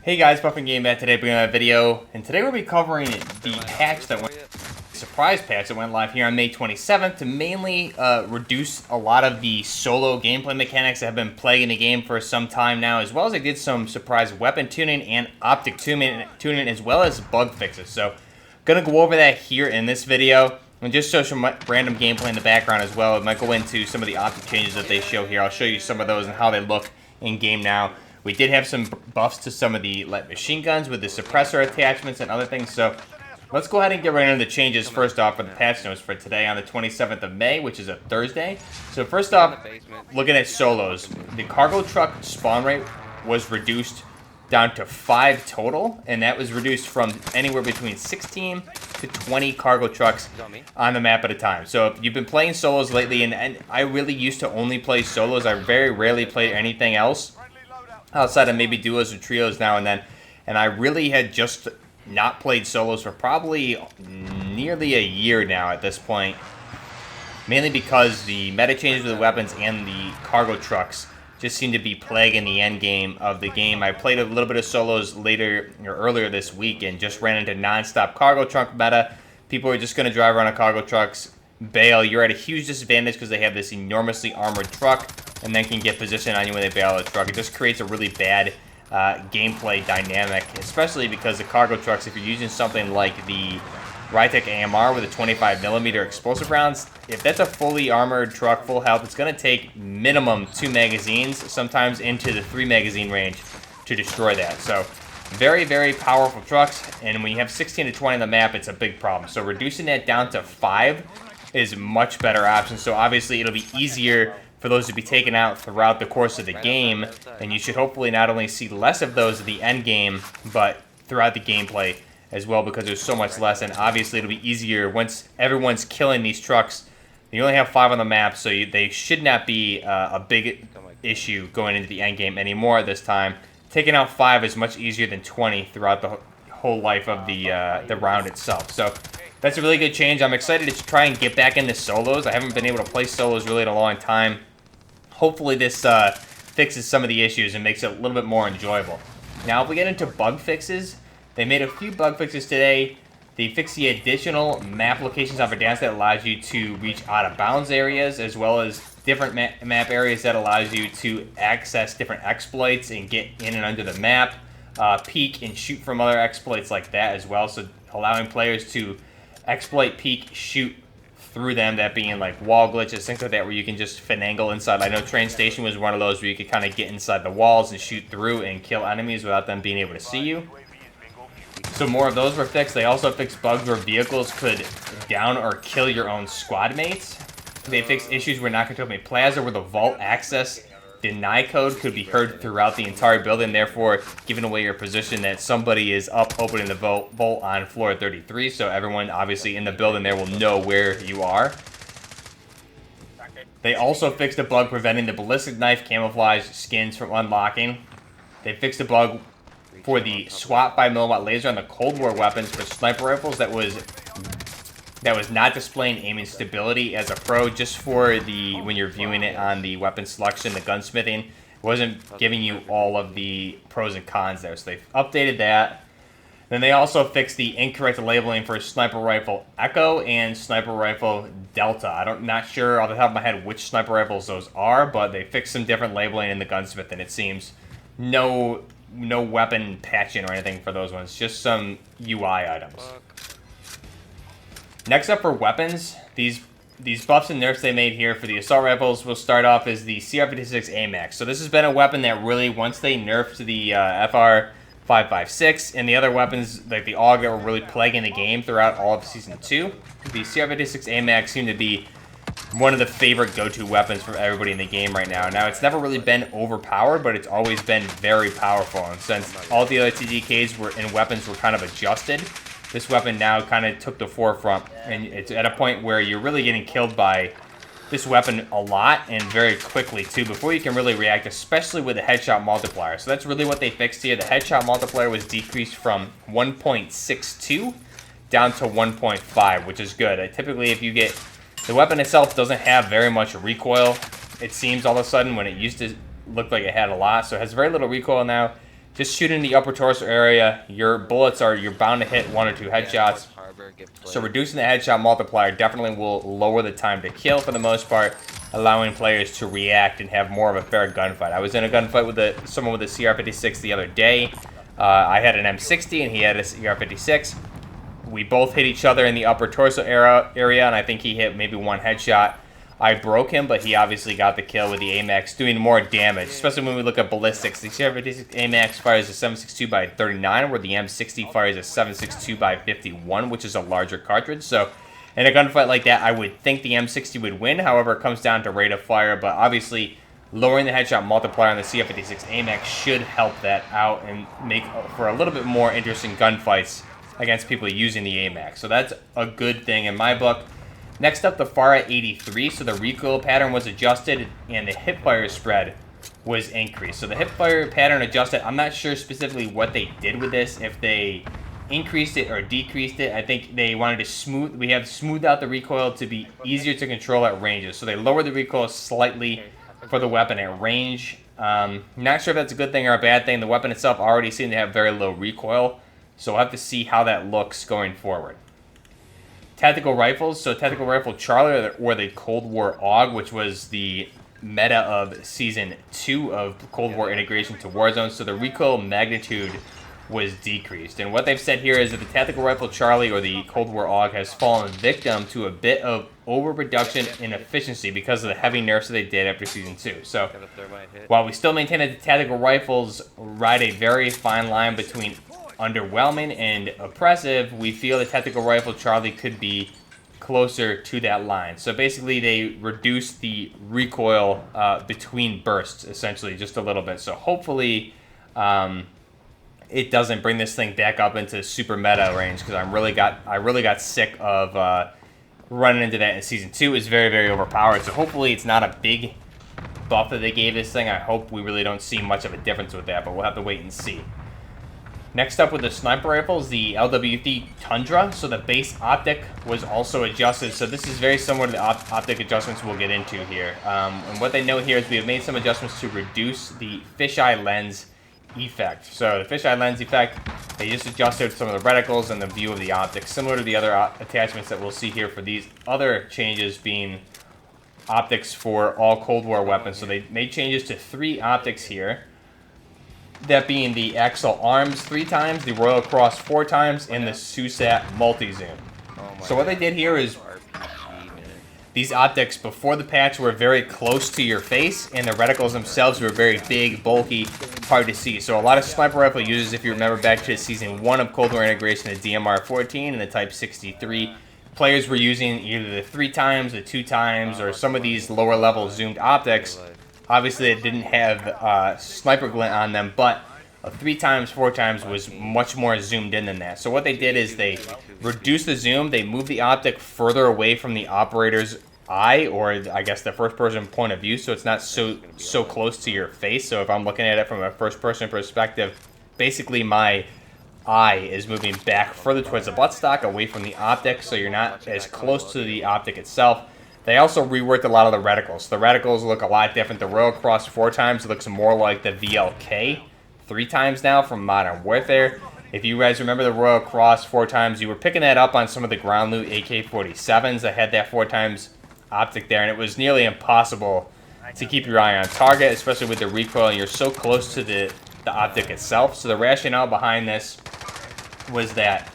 Hey guys, Buffing Game Bat today, bringing out a video, and today we'll be covering the patch that went, surprise patch that went live here on May 27th to mainly reduce a lot of the solo gameplay mechanics that have been plaguing the game for some time now, as well as it did some surprise weapon tuning and optic tuning as well as bug fixes. So, gonna go over that here in this video, and just show some random gameplay in the background as well. I might go into some of the optic changes that they show here. I'll show you some of those and how they look in game now. We did have some buffs to some of the light machine guns with the suppressor attachments and other things, so let's go ahead and get right into the changes first off for the patch notes for today on the 27th of May, which is a Thursday. So first off, looking at solos, the cargo truck spawn rate was reduced down to 5 total, and that was reduced from anywhere between 16 to 20 cargo trucks on the map at a time. So if you've been playing solos lately, and I really used to only play solos, I very rarely play anything else outside of maybe duos or trios now and then, and I really had just not played solos for probably nearly a year now at this point, mainly because the meta changes with the weapons and the cargo trucks just seem to be plaguing the end game of the game. I played a little bit of solos earlier this week and just ran into non-stop cargo truck meta. People are just going to drive around on cargo trucks, bail. You're at a huge disadvantage because they have this enormously armored truck and then can get position on you when they bail out the truck. It just creates a really bad gameplay dynamic, especially because the cargo trucks, if you're using something like the Rytec AMR with a 25mm explosive rounds, if that's a fully armored truck, full health, it's going to take minimum 2 magazines, sometimes into the 3 magazine range to destroy that. So very, very powerful trucks, and when you have 16 to 20 on the map, it's a big problem. So reducing that down to 5 is a much better option. So obviously it'll be easier for those to be taken out throughout the course of the game, and you should hopefully not only see less of those at the end game, but throughout the gameplay as well, because there's so much less, and obviously it'll be easier once everyone's killing these trucks. You only have 5 on the map, so they should not be a big issue going into the end game anymore at this time. Taking out 5 is much easier than 20 throughout the whole life of the round itself. So that's a really good change. I'm excited to try and get back into solos. I haven't been able to play solos really in a long time. Hopefully this fixes some of the issues and makes it a little bit more enjoyable. Now, if we get into bug fixes, they made a few bug fixes today. They fixed the additional map locations on Verdansk that allows you to reach out-of-bounds areas, as well as different map areas that allows you to access different exploits and get in and under the map, peek and shoot from other exploits like that as well, so allowing players to exploit, peek, shoot through them, that being like wall glitches, things like that, where you can just finagle inside. I know Train Station was one of those where you could kind of get inside the walls and shoot through and kill enemies without them being able to see you. So more of those were fixed. They also fixed bugs where vehicles could down or kill your own squad mates. They fixed issues where Nakatomi Plaza, where the vault access deny code could be heard throughout the entire building, therefore giving away your position that somebody is up opening the vault on floor 33, so everyone obviously in the building there will know where you are. They also fixed a bug preventing the ballistic knife camouflage skins from unlocking. They fixed a bug for the SWAT 5mm laser on the Cold War weapons for sniper rifles that was not displaying aiming stability as a pro, just for the when you're viewing it on the weapon selection, the gunsmithing. It wasn't giving you all of the pros and cons there, so they updated that. Then they also fixed the incorrect labeling for sniper rifle Echo and sniper rifle Delta. I'm not sure off the top of my head which sniper rifles those are, but they fixed some different labeling in the gunsmith, and it seems no weapon patching or anything for those ones, just some UI items. Next up for weapons, these buffs and nerfs they made here for the assault rifles will start off as the CR56 AMAX. So this has been a weapon that really, once they nerfed the FR556 and the other weapons like the AUG that were really plaguing the game throughout all of Season 2, the CR56 AMAX seemed to be one of the favorite go-to weapons for everybody in the game right now. Now, it's never really been overpowered, but it's always been very powerful. And since all the other TDKs and weapons were kind of adjusted, this weapon now kind of took the forefront, and it's at a point where you're really getting killed by this weapon a lot and very quickly too before you can really react, especially with the headshot multiplier. So that's really what they fixed here. The headshot multiplier was decreased from 1.62 down to 1.5, which is good. Typically, if you get the weapon itself doesn't have very much recoil, it seems, all of a sudden, when it used to look like it had a lot, so it has very little recoil now. just shoot in the upper torso area. Your bullets you're bound to hit 1 or 2 headshots. So reducing the headshot multiplier definitely will lower the time to kill for the most part, allowing players to react and have more of a fair gunfight. I was in a gunfight with someone with a CR56 the other day. I had an M60 and he had a CR56. We both hit each other in the upper torso area, and I think he hit maybe 1 headshot. I broke him, but he obviously got the kill with the AMAX, doing more damage, especially when we look at ballistics. The CR56 AMAX fires a 7.62 by 39, where the M60 fires a 7.62 by 51, which is a larger cartridge. So in a gunfight like that, I would think the M60 would win. However, it comes down to rate of fire, but obviously lowering the headshot multiplier on the CR56 AMAX should help that out and make for a little bit more interesting gunfights against people using the AMAX. So that's a good thing in my book. Next up, the FARA 83, so the recoil pattern was adjusted and the hipfire spread was increased. So the hipfire pattern adjusted, I'm not sure specifically what they did with this, if they increased it or decreased it. I think they wanted to smooth out the recoil to be easier to control at ranges. So they lowered the recoil slightly for the weapon at range. Not sure if that's a good thing or a bad thing. The weapon itself already seemed to have very low recoil, so we'll have to see how that looks going forward. Tactical rifles, so Tactical Rifle Charlie, or the Cold War AUG, which was the meta of Season 2 of Cold War integration to Warzone, so the recoil magnitude was decreased. And what they've said here is that the Tactical Rifle Charlie, or the Cold War AUG, has fallen victim to a bit of overproduction in efficiency because of the heavy nerfs that they did after Season 2. So, while we still maintain that the Tactical Rifles ride a very fine line between underwhelming and oppressive, we feel the Tactical Rifle Charlie could be closer to that line. So basically they reduce the recoil between bursts, essentially, just a little bit. So hopefully it doesn't bring this thing back up into super meta range, because I really got sick of running into that in Season 2. It's very, very overpowered. So hopefully it's not a big buff that they gave this thing. I hope we really don't see much of a difference with that, but we'll have to wait and see. Next up with the sniper rifles, the LWT Tundra. So the base optic was also adjusted. So this is very similar to the optic adjustments we'll get into here. And what they note here is we have made some adjustments to reduce the fisheye lens effect. So the fisheye lens effect, they just adjusted some of the reticles and the view of the optics, similar to the other attachments that we'll see here for these other changes being optics for all Cold War weapons. So they made changes to 3 optics here. That being the Axel Arms 3 times, the Royal Cross 4 times, and the SUSAT multi-zoom. So what they did here is these optics before the patch were very close to your face, and the reticles themselves were very big, bulky, hard to see. So a lot of sniper rifle users, if you remember back to Season 1 of Cold War integration, the DMR-14 and the Type 63, players were using either the 3 times, the 2 times, or some of these lower level zoomed optics. Obviously, it didn't have sniper glint on them, but a 3 times, 4 times was much more zoomed in than that. So what they did is they reduced the zoom, they moved the optic further away from the operator's eye, or I guess the first-person point of view, so it's not so close to your face. So if I'm looking at it from a first-person perspective, basically my eye is moving back further towards the buttstock, away from the optic, so you're not as close to the optic itself. They also reworked a lot of the reticles. The reticles look a lot different. The Royal Cross 4 times looks more like the VLK 3 times now from Modern Warfare. If you guys remember the Royal Cross 4 times, you were picking that up on some of the ground loot AK-47s that had that 4 times optic there, and it was nearly impossible to keep your eye on target, especially with the recoil, and you're so close to the optic itself. So the rationale behind this was that,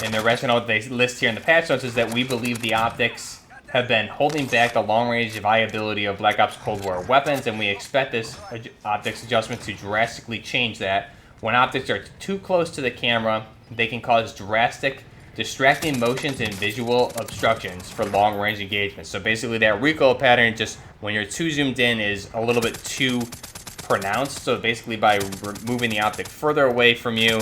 and the rationale they list here in the patch notes is that we believe the optics have been holding back the long-range viability of Black Ops Cold War weapons, and we expect this optics adjustment to drastically change that. When optics are too close to the camera, they can cause drastic, distracting motions and visual obstructions for long-range engagement. So basically that recoil pattern, just when you're too zoomed in, is a little bit too pronounced. So basically by moving the optic further away from you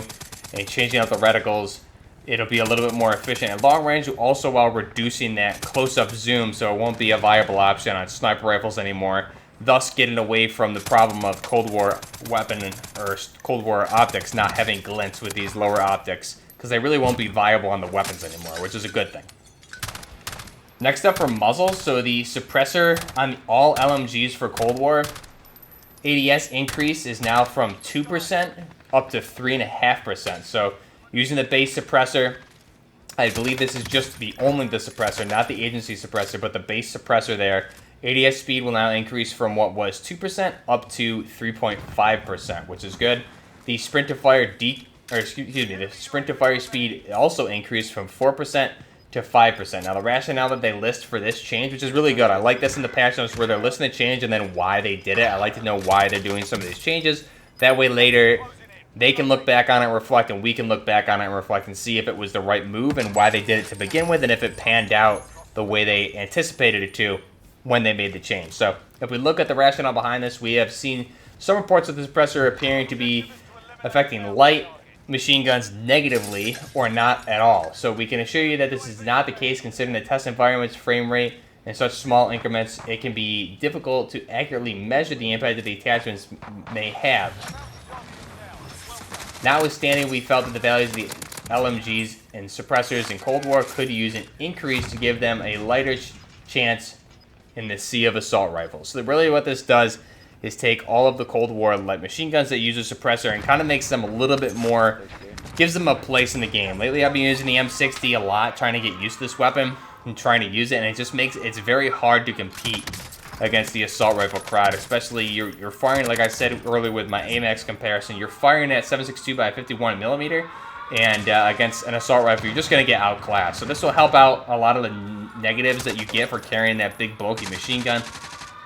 and changing out the reticles, it'll be a little bit more efficient at long range, also while reducing that close-up zoom, so it won't be a viable option on sniper rifles anymore, thus getting away from the problem of Cold War weapon or Cold War optics not having glints with these lower optics, because they really won't be viable on the weapons anymore, which is a good thing. Next up for muzzles, so the suppressor on all LMGs for Cold War ADS increase is now from 2% up to 3.5%. So using the base suppressor, I believe this is just only the suppressor, not the agency suppressor, but the base suppressor there. ADS speed will now increase from what was 2% up to 3.5%, which is good. The sprint to fire the sprint to fire speed also increased from 4% to 5%. Now the rationale that they list for this change, which is really good. I like this in the patch notes where they're listing the change and then why they did it. I like to know why they're doing some of these changes. That way later they can look back on it and reflect, and we can look back on it and reflect and see if it was the right move and why they did it to begin with, and if it panned out the way they anticipated it to when they made the change. So if we look at the rationale behind this, we have seen some reports of the suppressor appearing to be affecting light machine guns negatively or not at all. So we can assure you that this is not the case, considering the test environment's frame rate in such small increments. It can be difficult to accurately measure the impact that the attachments may have. Notwithstanding, we felt that the values of the LMGs and suppressors in Cold War could use an increase to give them a lighter chance in the sea of assault rifles. So really what this does is take all of the Cold War light machine guns that use a suppressor and kind of makes them a little bit more, gives them a place in the game. Lately I've been using the M60 a lot, trying to get used to this weapon and trying to use it, and it just makes it's very hard to compete against the assault rifle crowd, especially you're firing, like I said earlier with my AMAX comparison, you're firing at 7.62 by 51 millimeter, and against an assault rifle, you're just going to get outclassed. So this will help out a lot of the negatives that you get for carrying that big bulky machine gun,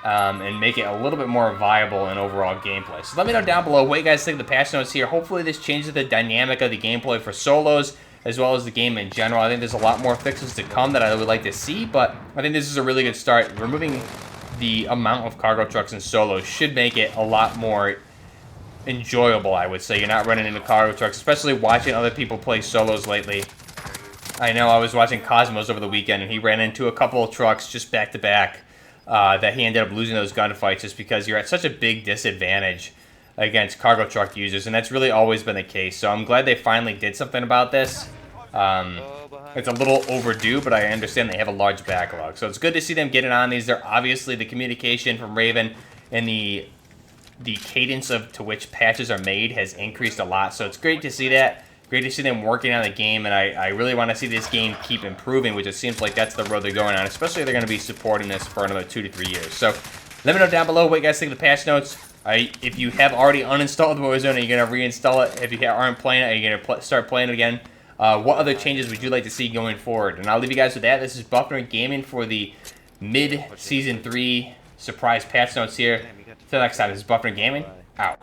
and make it a little bit more viable in overall gameplay. So let me know down below what you guys think of the patch notes here. Hopefully this changes the dynamic of the gameplay for solos, as well as the game in general. I think there's a lot more fixes to come that I would like to see, but I think this is a really good start. Removing the amount of cargo trucks in solos should make it a lot more enjoyable, I would say. You're not running into cargo trucks, especially watching other people play solos lately. I know I was watching Cosmos over the weekend, and he ran into a couple of trucks just back to back that he ended up losing those gunfights just because you're at such a big disadvantage against cargo truck users, and that's really always been the case. So I'm glad they finally did something about this. It's a little overdue, but I understand they have a large backlog. So it's good to see them getting on these. They're obviously, the communication from Raven and the cadence to which patches are made has increased a lot. So it's great to see that. Great to see them working on the game, and I really want to see this game keep improving, which it seems like that's the road they're going on, especially if they're going to be supporting this for another 2 to 3 years. So let me know down below what you guys think of the patch notes. If you have already uninstalled Warzone, are you going to reinstall it? If you aren't playing it, are you going to start playing it again? What other changes would you like to see going forward? And I'll leave you guys with that. This is Buffner Gaming for the mid-Season 3 surprise patch notes here. Until next time, this is Buffner Gaming, out.